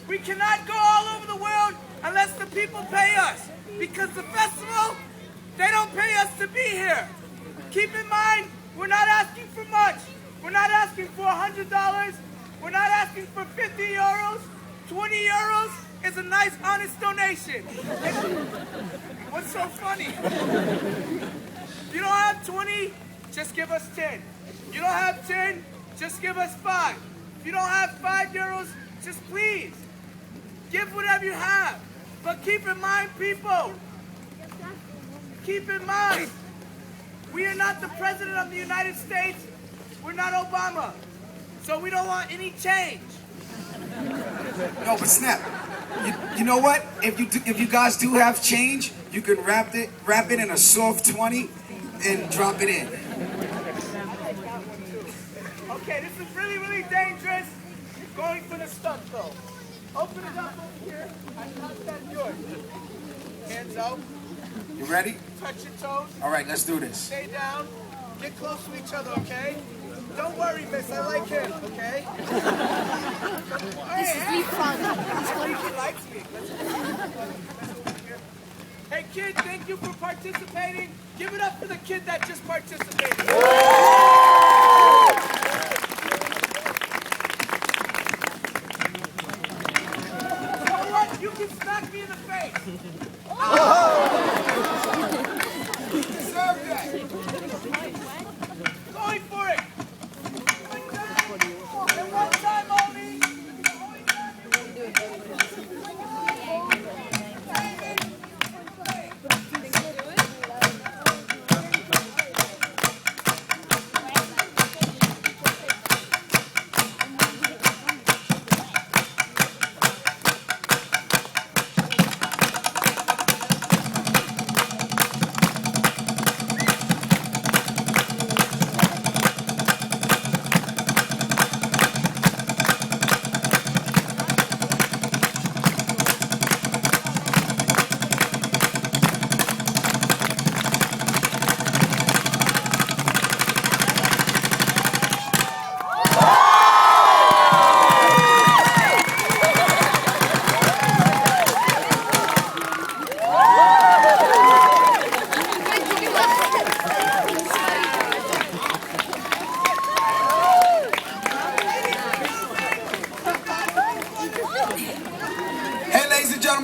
We cannot go all over the world unless the people pay us. Because the festival, they don't pay us to be here. Keep in mind, we're not asking for much. We're not asking for $100. We're not asking for 50 euros. 20 euros is a nice, honest donation. What's so funny? If you don't have 20, just give us 10. If you don't have 10, just give us 5. If you don't have 5 euros, just please, give whatever you have. But keep in mind, people, keep in mind, we are not the President of the United States. We're not Obama. So we don't want any change. No, but Snap, you know what? If you guys do have change, you can wrap it in a soft 20 and drop it in. Okay, this is really, really dangerous. Going for the stunt though. Open it up over here. I touch that yours. Hands out. You ready? Touch your toes. All right, let's do this. Stay down. Get close to each other, okay? Don't worry, miss. I like him, okay? This is really fun. I think he likes me. Hey, kid, thank you for participating. Give it up for the kid that just participated. You know what? You can smack me in the face. You deserve that. Going for it. And one time only.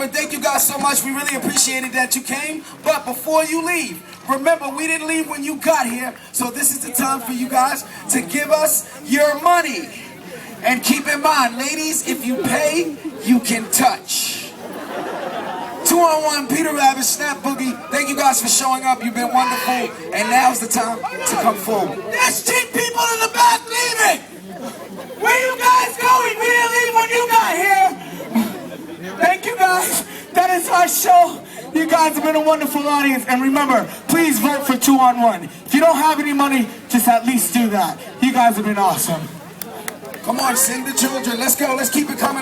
Thank you guys so much. We really appreciated that you came. But before you leave, remember, we didn't leave when you got here. So this is the time for you guys to give us your money. And keep in mind, ladies, if you pay, you can touch. 2-on-1, Peter Rabbit, Snap Boogie. Thank you guys for showing up. You've been wonderful. And now's the time to come forward. There's cheap people in the back leaving. Where you guys going? We didn't leave when you got here. Thank you guys. That is our show. You guys have been a wonderful audience. And remember, please vote for 2-on-1. If you don't have any money, just at least do that. You guys have been awesome. Come on, sing the children. Let's go. Let's keep it coming.